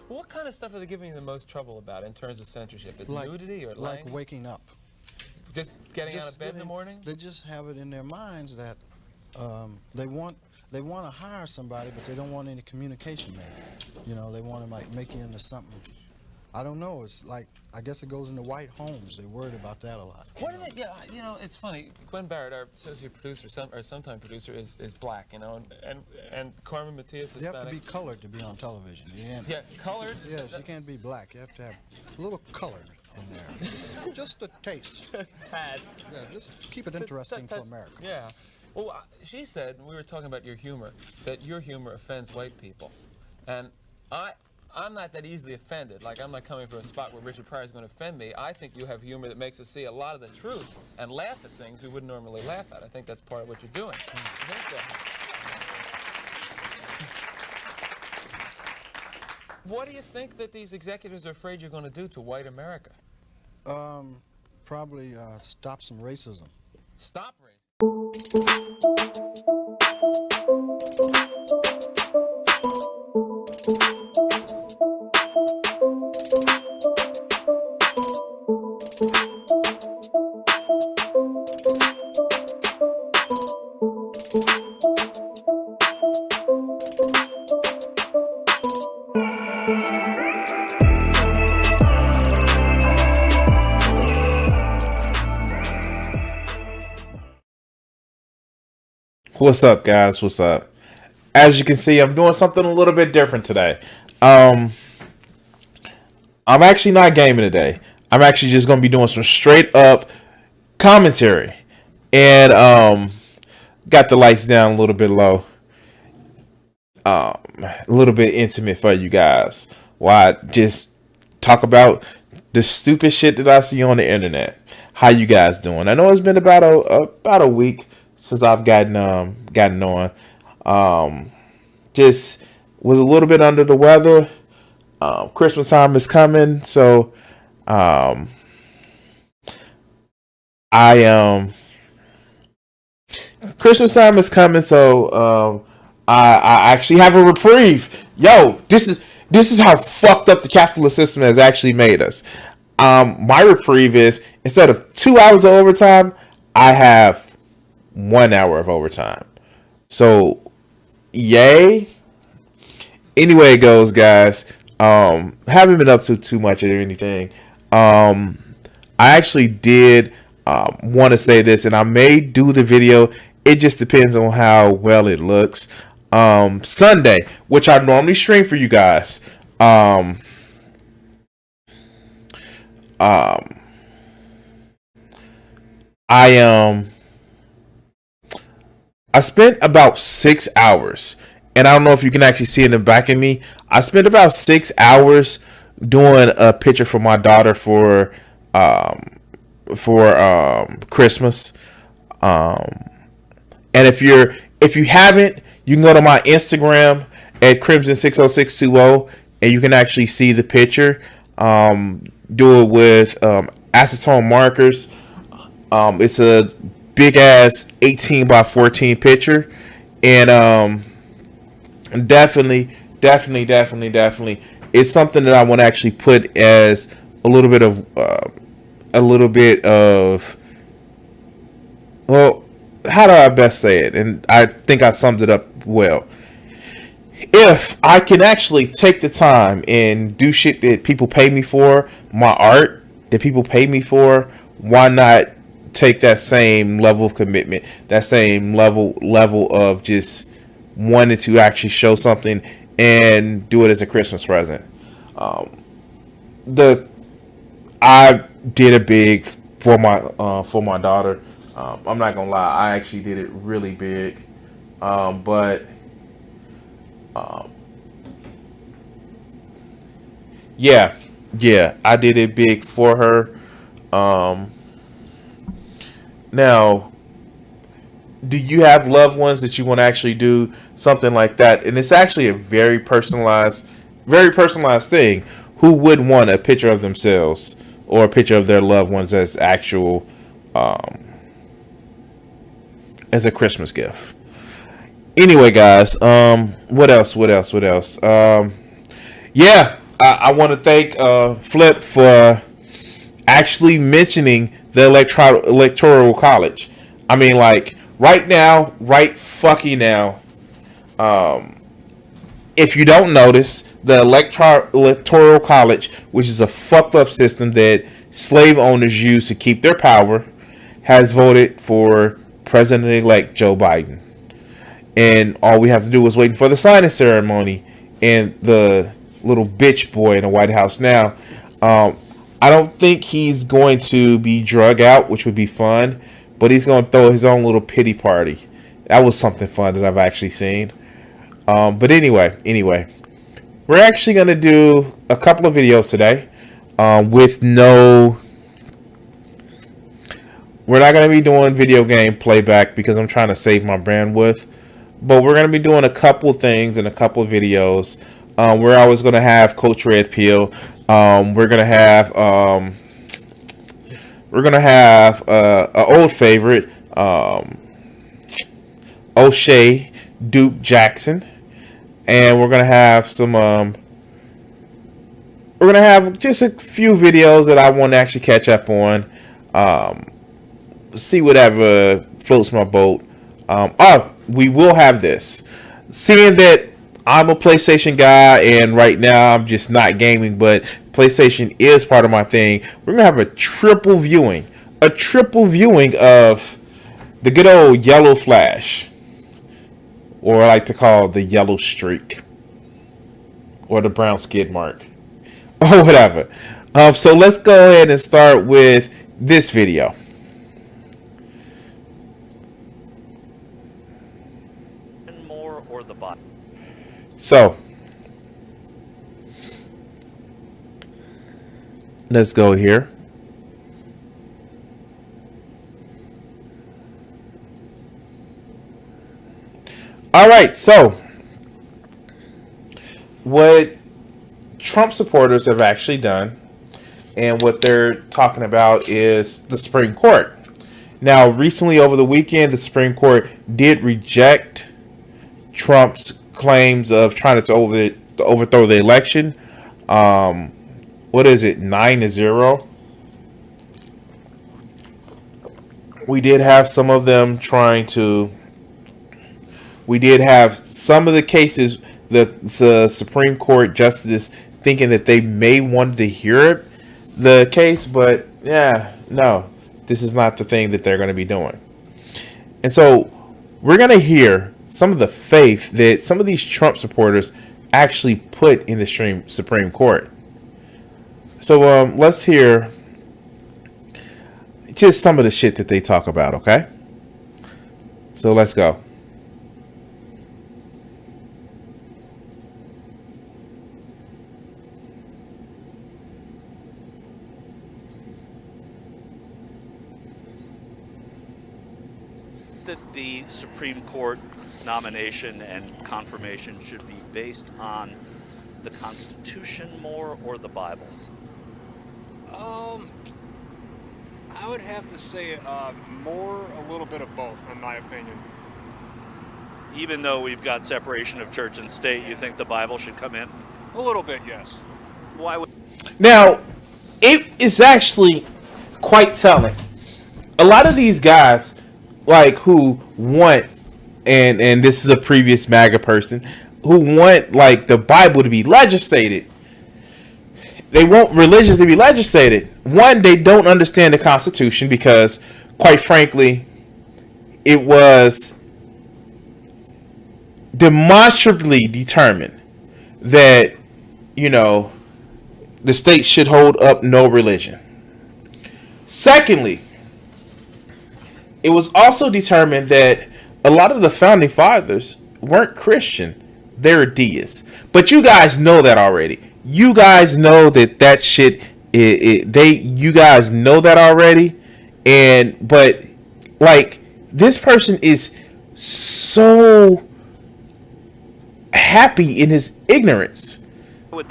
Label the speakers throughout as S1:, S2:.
S1: What kind of stuff are they giving you the most trouble about in terms of censorship? Nudity or
S2: like
S1: language?
S2: waking up.
S1: Just getting out of bed in the morning?
S2: They just have it in their minds that they want to hire somebody, but they don't want any communication there. You know, they want to like make you into something. I don't know. It's like, I guess it goes into white homes. They're worried about that a lot.
S1: What do they? Yeah, you know, it's funny. Gwen Barrett, our associate producer, or sometime producer, is black. You know, and Carmen Matias is Hispanic.
S2: You have to be colored to be on television.
S1: Yeah, colored.
S2: Yes, you can't be black. You have to have a little color in there, just a taste.
S1: Tad.
S2: Yeah, just keep it interesting for America.
S1: Yeah. Well, she said, we were talking about your humor, that your humor offends white people, and I'm not that easily offended. Like, I'm not coming from a spot where Richard Pryor is going to offend me. I think you have humor that makes us see a lot of the truth and laugh at things we wouldn't normally laugh at. I think that's part of what you're doing. What do you think that these executives are afraid you're going to do to white America?
S2: Probably stop some racism.
S1: Stop racism?
S3: What's up, guys? What's up? As you can see, I'm doing something a little bit different today. I'm actually not gaming today. I'm actually just going to be doing some straight up commentary. And got the lights down a little bit low. A little bit intimate for you guys. While I just talk about the stupid shit that I see on the internet. How you guys doing? I know it's been about a week since I've gotten on. Just was a little bit under the weather. Christmas time is coming, so Christmas time is coming, so I actually have a reprieve. Yo, this is how fucked up the capitalist system has actually made us. My reprieve is, instead of 2 hours of overtime, I have 1 hour of overtime. So, yay. Anyway it goes, guys. Haven't been up to too much or anything. I actually did want to say this, and I may do the video. It just depends on how well it looks. Sunday, which I normally stream for you guys. I spent about 6 hours, and I don't know if you can actually see in the back of me. I spent about 6 hours doing a picture for my daughter for Christmas. And if you haven't, you can go to my Instagram at Crimson60620, and you can actually see the picture. Do it with acetone markers. It's a big ass 18 by 14 picture, and definitely it's something that I want to actually put as a little bit of well, how do I best say it? And I think I summed it up well. If I can actually take the time and do shit that people pay me for, my art that people pay me for, why not take that same level of commitment, that same level of just wanting to actually show something and do it as a Christmas present. I did it big for my daughter. I'm not gonna lie, I actually did it really big, but yeah, I did it big for her. Now, do you have loved ones that you want to actually do something like that? And it's actually a very personalized thing. Who would want a picture of themselves or a picture of their loved ones as actual, as a Christmas gift? Anyway, guys, what else? Yeah, I want to thank Flip for actually mentioning the electoral college. I mean, like right now, right fucking now. If you don't notice, the electoral college, which is a fucked up system that slave owners use to keep their power, has voted for President-elect Joe Biden. And all we have to do is wait for the signing ceremony. And the little bitch boy in the White House now, I don't think he's going to be drug out, which would be fun, but he's going to throw his own little pity party. That was something fun that I've actually seen. But anyway, we're actually going to do a couple of videos today with no... We're not going to be doing video game playback because I'm trying to save my bandwidth. But we're going to be doing a couple of things in a couple of videos where I was going to have Coach Red Pill. We're going to have an old favorite, O'Shea Duke Jackson. And we're going to have some... we're going to have just a few videos that I want to actually catch up on. See whatever floats my boat. We will have this. Seeing that I'm a PlayStation guy and right now I'm just not gaming, but PlayStation is part of my thing, we're going to have a triple viewing. A triple viewing of the good old Yellow Flash. Or I like to call the Yellow Streak. Or the Brown Skid Mark. Or whatever. So let's go ahead and start with this video.
S4: Or the Bible.
S3: So let's go here. All right, so what Trump supporters have actually done and what they're talking about is the Supreme Court. Now, recently over the weekend, the Supreme Court did reject Trump's claims of trying to overthrow the election. What is it, 9-0? We did have some of them trying to... We did have some of the cases, the Supreme Court justices thinking that they may want to hear the case, but yeah, no, this is not the thing that they're going to be doing. And so we're going to hear some of the faith that some of these Trump supporters actually put in the Supreme Court. So let's hear just some of the shit that they talk about, okay? So let's go.
S4: That the Supreme Court nomination and confirmation should be based on the Constitution more or the Bible?
S5: I would have to say more, a little bit of both, in my opinion.
S4: Even though we've got separation of church and state, you think the Bible should come in?
S5: A little bit, yes.
S4: Why would...
S3: Now, it is actually quite telling. A lot of these guys, like, who want, and this is a previous MAGA person, who want, like, the Bible to be legislated. They want religions to be legislated. One, they don't understand the Constitution because, quite frankly, it was demonstrably determined that, you know, the state should hold up no religion. Secondly, it was also determined that a lot of the founding fathers weren't Christian. They were deists. But you guys know that already. You guys know that shit, you guys know that already. But like, this person is so happy in his ignorance.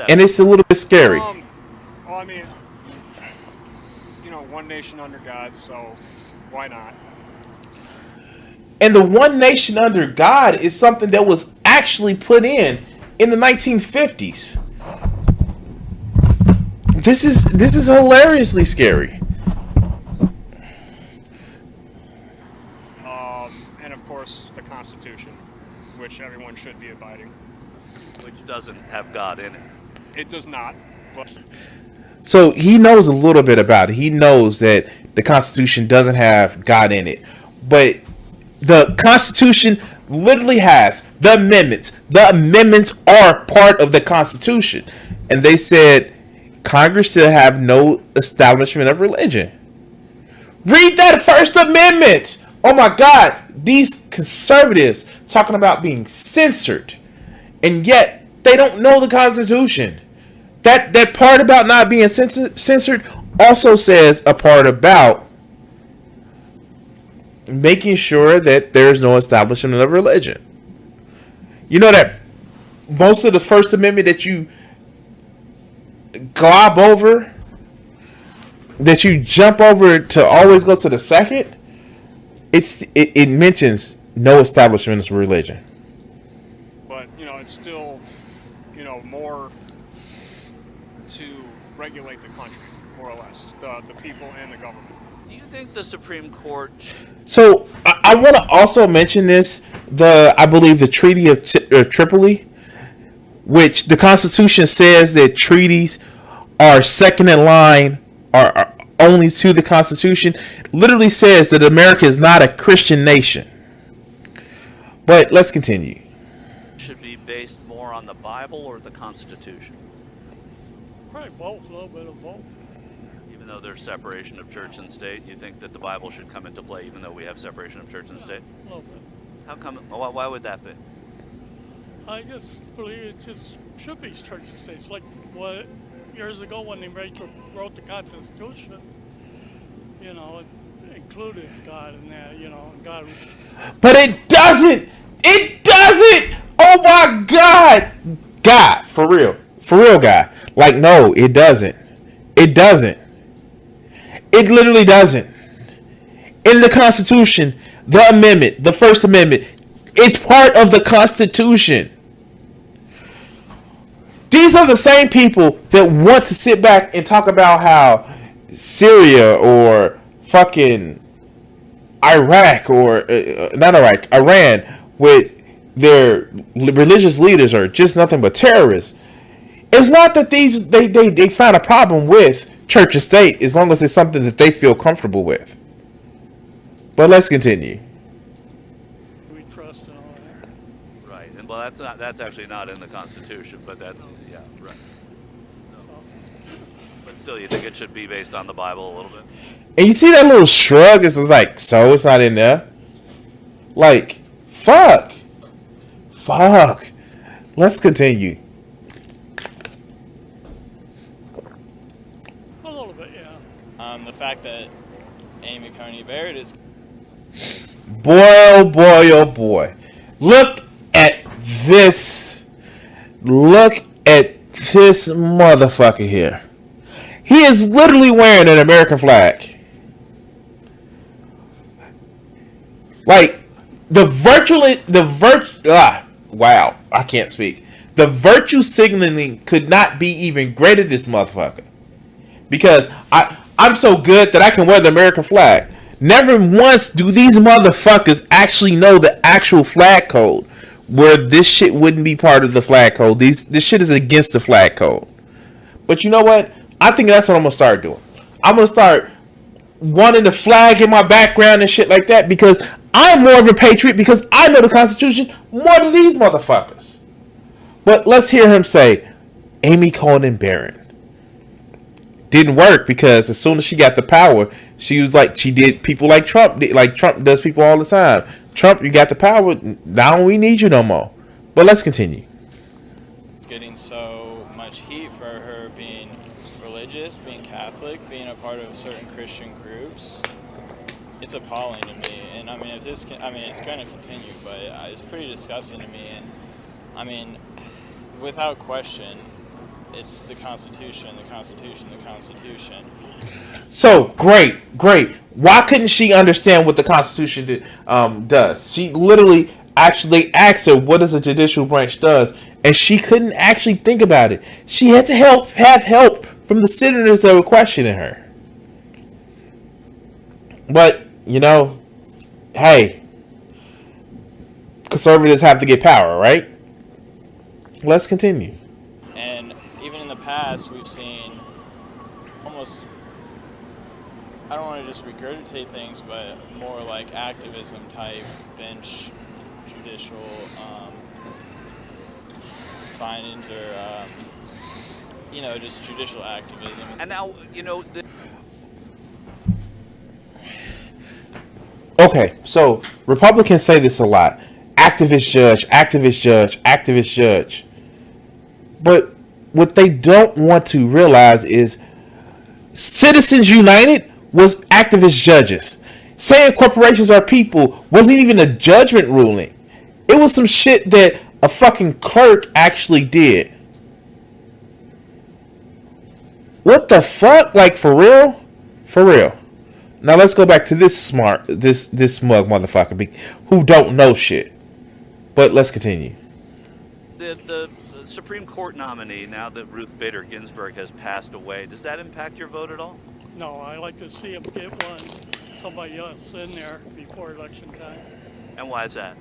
S3: And it's a little bit scary.
S5: Well, I mean, you know, one nation under God, so why not?
S3: And the one nation under God is something that was actually put in the 1950s. This is hilariously scary.
S5: And of course, the Constitution, which everyone should be abiding.
S4: Which doesn't have God in it.
S5: It does not, but
S3: So he knows a little bit about it. He knows that the Constitution doesn't have God in it. But the Constitution literally has the amendments. The amendments are part of the Constitution. And they said Congress should have no establishment of religion. Read that First Amendment. Oh my God. These conservatives talking about being censored. And yet they don't know the Constitution. That part about not being censored also says a part about making sure that there's no establishment of religion. You know that most of the First Amendment that you glob over, that you jump over to always go to the second, it mentions no establishment of religion.
S5: but it's still more to regulate the country, more or less, the people and the government.
S4: Do you think the Supreme Court?
S3: So I want to also mention this. I believe the Treaty of Tripoli, which the Constitution says that treaties are second in line, are only to the Constitution, literally says that America is not a Christian nation. But let's continue.
S4: Should be based more on the Bible or the Constitution?
S6: Probably both, a little bit of both.
S4: Even though there's separation of church and state, you think that the Bible should come into play even though we have separation of church and state?
S6: A little bit.
S4: How come? Why would that be?
S6: I just believe it just should be church and states. Like what years ago when they wrote the Constitution, it included God in that, and God.
S3: But it doesn't. It doesn't. Oh my God. God, for real, God. Like, no, it doesn't. It doesn't. It literally doesn't. In the Constitution, the amendment, the First Amendment, it's part of the Constitution. These are the same people that want to sit back and talk about how Syria or fucking Iraq or not Iraq, Iran, with their religious leaders are just nothing but terrorists. It's not that they find a problem with church and state as long as it's something that they feel comfortable with. But let's continue.
S6: We trust and all that.
S4: Right, and well, that's actually not in the Constitution, but that's right.
S6: So,
S4: But still, you think it should be based on the Bible a little bit?
S3: And you see that little shrug? It's just like, so it's not in there. Like, fuck. Let's continue.
S6: a little bit, yeah.
S7: The fact that Amy Coney Barrett is
S3: Boy, oh boy, oh boy. Look at this. Look at this motherfucker here. He is literally wearing an American flag. Like, wow, I can't speak. The virtue signaling could not be even greater this motherfucker. Because I'm so good that I can wear the American flag. Never once do these motherfuckers actually know the actual flag code, where this shit wouldn't be part of the flag code. This shit is against the flag code. But you know what? I think that's what I'm going to start doing. I'm going to start wanting the flag in my background and shit like that, because I'm more of a patriot because I know the Constitution more than these motherfuckers. But let's hear him say, Amy Coney Barrett. Didn't work because as soon as she got the power, she was like, she did people like Trump, like Trump does people all the time. Trump, you got the power, now we need you no more. But let's continue.
S7: getting so much heat for her being religious, being Catholic, being a part of certain Christian groups. It's appalling to me, and I mean, if this can, I mean, it's going to continue, but it's pretty disgusting to me, and I mean, without question, it's the Constitution, the Constitution, the Constitution.
S3: So, great. Why couldn't she understand what the Constitution does? She literally actually asked her, what does the judicial branch does? And she couldn't actually think about it. She had to have help from the senators that were questioning her. But, you know, hey, conservatives have to get power, right? Let's continue.
S7: And even in the past, we've seen almost, I don't want to just regurgitate things, but more like activism type bench judicial findings or, you know, just judicial activism.
S4: And now, you know,
S3: Okay, so Republicans say this a lot. Activist judge, activist judge, activist judge. But what they don't want to realize is Citizens United was activist judges. Saying corporations are people wasn't even a judgment ruling. It was some shit that a fucking clerk actually did. What the fuck? Like, for real? For real. Now let's go back to this smug motherfucker who don't know shit. But let's continue.
S4: the Supreme Court nominee, now that Ruth Bader Ginsburg has passed away, does that impact your vote at all?
S6: No, I like to see him get somebody else in there before election time.
S4: And why is that?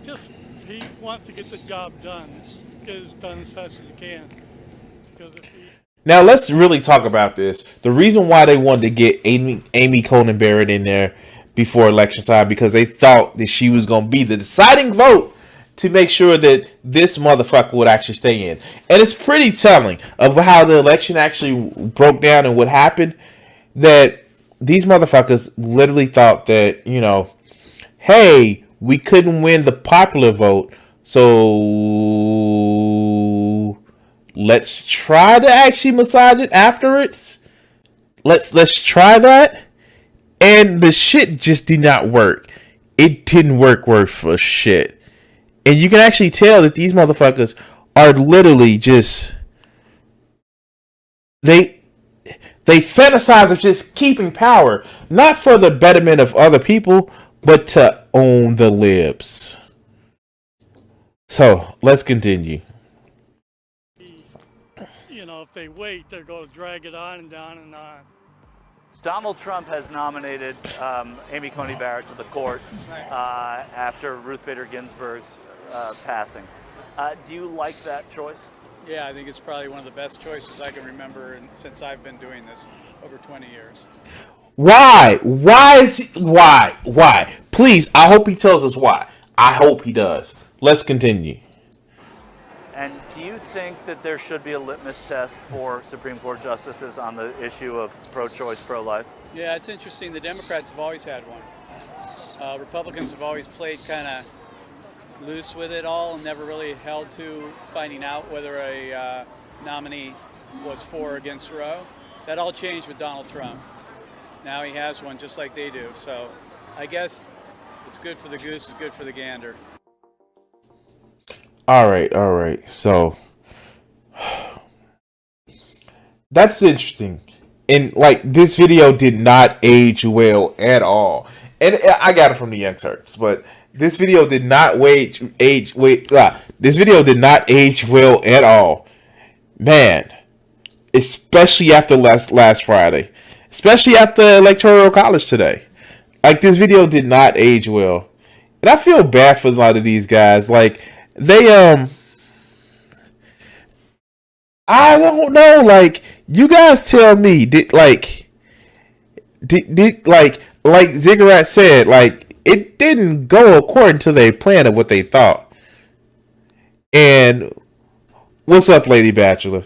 S6: Just he wants to get the job done, get it done as fast as he can. Because if he
S3: Now let's really talk about this. The reason why they wanted to get Amy Coney Barrett in there before election time, because they thought that she was going to be the deciding vote to make sure that this motherfucker would actually stay in. And it's pretty telling of how the election actually broke down and what happened, that these motherfuckers literally thought that, you know, hey, we couldn't win the popular vote, so let's try to actually massage it afterwards. Let's try that. And the shit just did not work. It didn't work worth for shit. And you can actually tell that these motherfuckers are literally just they fantasize of just keeping power, not for the betterment of other people, but to own the libs. So let's continue.
S6: you know, if they wait, they're going to drag it on and on and on.
S4: Donald Trump has nominated Amy Coney Barrett to the court after Ruth Bader Ginsburg's passing. Do you like that choice?
S8: Yeah, I think it's probably one of the best choices I can remember since I've been doing this over 20 years.
S3: Why? Why? Please, I hope he tells us why. I hope he does. Let's continue.
S4: And do you think that there should be a litmus test for Supreme Court justices on the issue of pro-choice, pro-life?
S8: Yeah, it's interesting. The Democrats have always had one. Republicans have always played kind of loose with it all and never really held to finding out whether a nominee was for or against Roe. That all changed with Donald Trump. Now he has one just like they do. So I guess it's good for the goose, it's good for the gander.
S3: All right. So that's interesting. And like, this video did not age well at all. And I got it from the Young Turks, but this video did not this video did not age well at all. Man, especially after last Friday. Especially after Electoral College today. Like, this video did not age well. And I feel bad for a lot of these guys. Like, they, I don't know, like, you guys tell me, did Ziggurat said, like, it didn't go according to their plan of what they thought. And what's up, Lady Bachelor?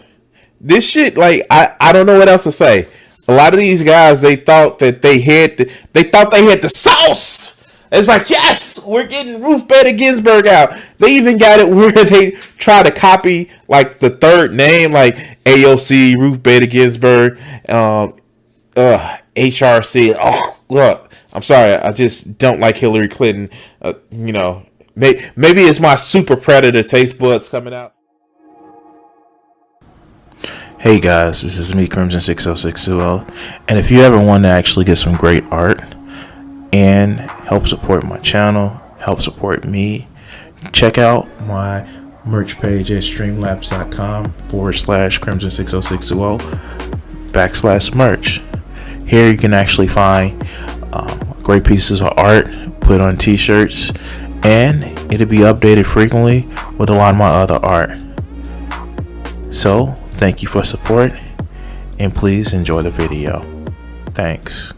S3: This shit, like, I don't know what else to say. A lot of these guys, they thought that they had the sauce. It's like, yes, we're getting Ruth Bader Ginsburg out. They even got it where they try to copy, like, the third name, like AOC, Ruth Bader Ginsburg, HRC. Oh, look, I'm sorry, I just don't like Hillary Clinton. You know, maybe it's my super predator taste buds coming out.
S9: Hey guys, this is me, Crimson60620, and if you ever want to actually get some great art and help support my channel, help support me, check out my merch page at streamlabs.com/crimson60620 /merch. Here you can actually find great pieces of art put on t-shirts, and it'll be updated frequently with a lot of my other art. So thank you for support, and please enjoy the video. Thanks.